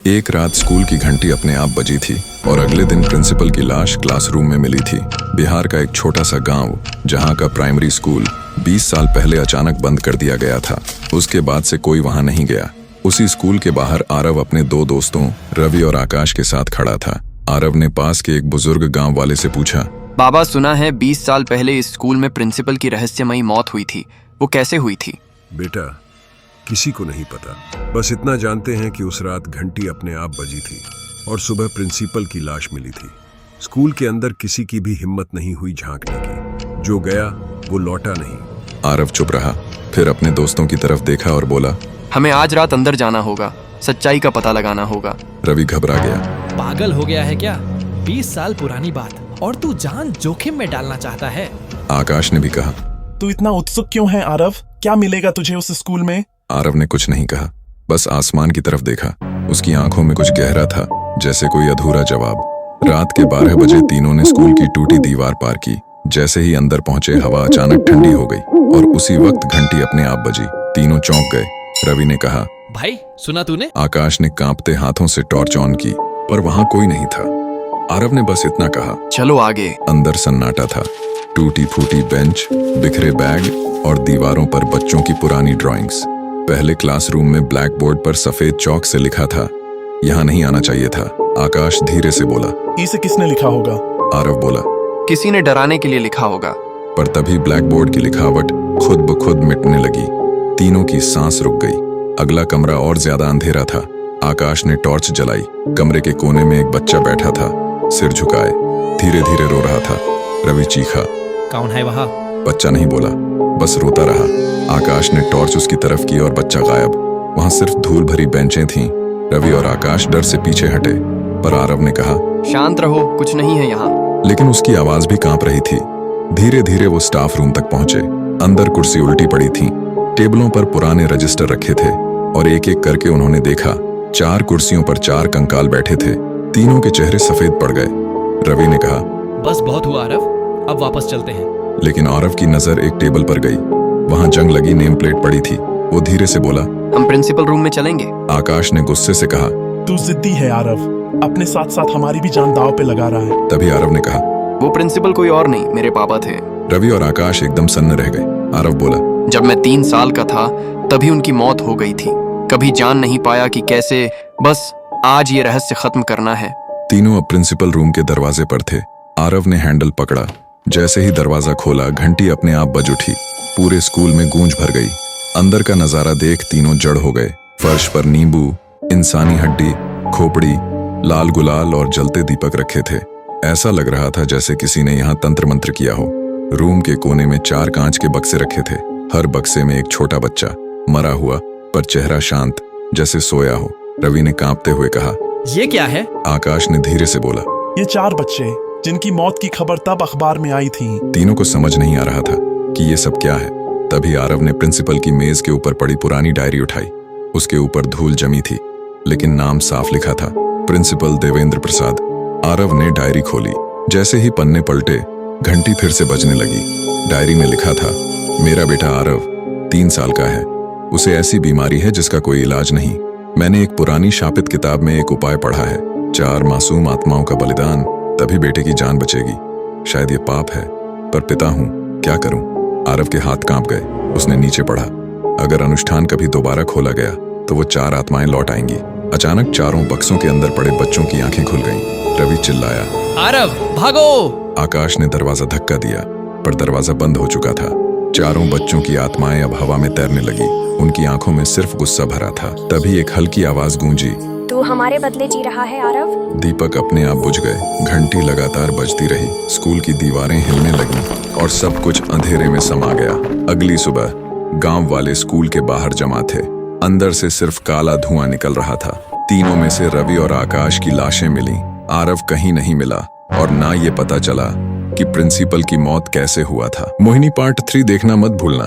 एक रात स्कूल की घंटी अपने आप बजी थी और अगले दिन प्रिंसिपल की लाश क्लासरूम में मिली थी। बिहार का एक छोटा सा गांव, जहां का प्राइमरी स्कूल 20 साल पहले अचानक बंद कर दिया गया था। उसके बाद से कोई वहां नहीं गया। उसी स्कूल के बाहर आरव अपने दो दोस्तों रवि और आकाश के साथ खड़ा था। आरव ने पास के एक बुजुर्ग गाँव वाले से पूछा, बाबा, सुना है 20 साल पहले इस स्कूल में प्रिंसिपल की रहस्यमयी मौत हुई थी। वो कैसे हुई थी? बेटा, किसी को नहीं पता। बस इतना जानते हैं कि उस रात घंटी अपने आप बजी थी और सुबह प्रिंसिपल की लाश मिली थी। स्कूल के अंदर किसी की भी हिम्मत नहीं हुई झांकने की। जो गया वो लौटा नहीं। आरव चुप रहा, फिर अपने दोस्तों की तरफ देखा और बोला, हमें आज रात अंदर जाना होगा, सच्चाई का पता लगाना होगा। रवि घबरा गया। पागल हो गया है क्या? 20 साल पुरानी बात और तू जान जोखिम में डालना चाहता है? आकाश ने भी कहा। तू इतना उत्सुक क्यों है आरव? क्या मिलेगा तुझे उस स्कूल में? आरव ने कुछ नहीं कहा, बस आसमान की तरफ देखा। उसकी आंखों में कुछ गहरा था, जैसे कोई अधूरा जवाब। रात के 12 बजे तीनों ने स्कूल की टूटी दीवार पार की। जैसे ही अंदर पहुंचे, हवा अचानक ठंडी हो गई और उसी वक्त घंटी अपने आप बजी। तीनों चौंक गए। रवि ने कहा, भाई सुना तूने? आकाश ने कांपते हाथों से टॉर्च ऑन की, पर वहां कोई नहीं था। आरव ने बस इतना कहा, चलो आगे। अंदर सन्नाटा था। टूटी फूटी बेंच, बिखरे बैग और दीवारों पर बच्चों की पुरानी ड्राइंग्स। पहले क्लासरूम में ब्लैक बोर्ड पर सफेद चौक से लिखा था, यहाँ नहीं आना चाहिए था। आकाश धीरे से बोला, इसे किसने लिखा होगा? आरव बोला, किसी ने डराने के लिए लिखा होगा। पर तभी ब्लैक बोर्ड की लिखावट खुद ब खुद मिटने लगी। तीनों की सांस रुक गई। अगला कमरा और ज्यादा अंधेरा था। आकाश ने टॉर्च जलाई। कमरे के कोने में एक बच्चा बैठा था, सिर झुकाए, धीरे धीरे रो रहा था। रवि चीखा, कौन है वहाँ? बच्चा नहीं बोला, बस रोता रहा। आकाश ने टॉर्च उसकी तरफ की और बच्चा गायब। वहां सिर्फ धूल भरी बेंचें थीं। रवि और आकाश डर से पीछे हटे, पर आरव ने कहा, शांत रहो, कुछ नहीं है यहाँ। लेकिन उसकी आवाज भी कांप रही थी। धीरे धीरे वो स्टाफ रूम तक पहुंचे। अंदर कुर्सी उल्टी पड़ी थी, टेबलों पर पुराने रजिस्टर रखे थे और एक एक करके उन्होंने देखा। 4 कुर्सियों पर 4 कंकाल बैठे थे। तीनों के चेहरे सफेद पड़ गए। रवि ने कहा, बस बहुत हुआ आरव, अब वापस चलते हैं। लेकिन आरव की नजर एक टेबल पर गई। वहां जंग लगी नेम प्लेट पड़ी थी। वो धीरे से बोला, हम प्रिंसिपल रूम में चलेंगे। आकाश ने गुस्से से कहा, तू जिद्दी है आरव, अपने साथ साथ हमारी भी जान दांव पे लगा रहा है। तभी आरव ने कहा, वो प्रिंसिपल कोई और नहीं, मेरे पापा थे। रवि और आकाश एकदम सन्न रह गए। आरव बोला, जब मैं 3 साल का था तभी उनकी मौत हो गई थी। कभी जान नहीं पाया कि कैसे। बस आज ये रहस्य खत्म करना है। तीनों अब प्रिंसिपल रूम के दरवाजे पर थे। आरव ने हैंडल पकड़ा। जैसे ही दरवाजा खोला, घंटी अपने आप बज उठी। पूरे स्कूल में गूंज भर गई। अंदर का नजारा देख तीनों जड़ हो गए। फर्श पर नींबू, इंसानी हड्डी, खोपड़ी, लाल गुलाल और जलते दीपक रखे थे। ऐसा लग रहा था जैसे किसी ने यहाँ तंत्र मंत्र किया हो। रूम के कोने में 4 कांच के बक्से रखे थे। हर बक्से में एक छोटा बच्चा, मरा हुआ पर चेहरा शांत, जैसे सोया हो। रवि ने कांपते हुए कहा, ये क्या है? आकाश ने धीरे से बोला, ये 4 बच्चे जिनकी मौत की खबर तब अखबार में आई थी। तीनों को समझ नहीं आ रहा था कि ये सब क्या है। तभी आरव ने प्रिंसिपल की मेज के ऊपर पड़ी पुरानी डायरी उठाई। उसके ऊपर धूल जमी थी, लेकिन नाम साफ लिखा था, प्रिंसिपल देवेंद्र प्रसाद। आरव ने डायरी खोली। जैसे ही पन्ने पलटे, घंटी फिर से बजने लगी। डायरी में लिखा था, मेरा बेटा आरव 3 साल का है। उसे ऐसी बीमारी है जिसका कोई इलाज नहीं। मैंने एक पुरानी शापित किताब में एक उपाय पढ़ा है, 4 मासूम आत्माओं का बलिदान, तभी बेटे की जान बचेगी। शायद ये पाप है, पर पिता हूं, क्या करूं? आरव के हाथ कांप गए। उसने नीचे पढ़ा, अगर अनुष्ठान कभी दोबारा खोला गया तो वो 4 आत्माएं लौट आएंगी। अचानक चारों बक्सों के अंदर पड़े बच्चों की आंखें खुल गईं। रवि चिल्लाया, आरव भागो! आकाश ने दरवाजा धक्का दिया, पर दरवाजा बंद हो चुका था। चारों बच्चों की आत्माएं अब हवा में तैरने लगी। उनकी आंखों में सिर्फ गुस्सा भरा था। तभी एक हल्की आवाज गूंजी, तू हमारे बदले जी रहा है आरव। दीपक अपने आप बुझ गए। घंटी लगातार बजती रही। स्कूल की दीवारें हिलने लगीं और सब कुछ अंधेरे में समा गया। अगली सुबह गांव वाले स्कूल के बाहर जमा थे। अंदर से सिर्फ काला धुआं निकल रहा था। तीनों में से रवि और आकाश की लाशें मिली। आरव कहीं नहीं मिला और ना ये पता चला कि प्रिंसिपल की मौत कैसे हुआ था। मोहिनी पार्ट 3 देखना मत भूलना।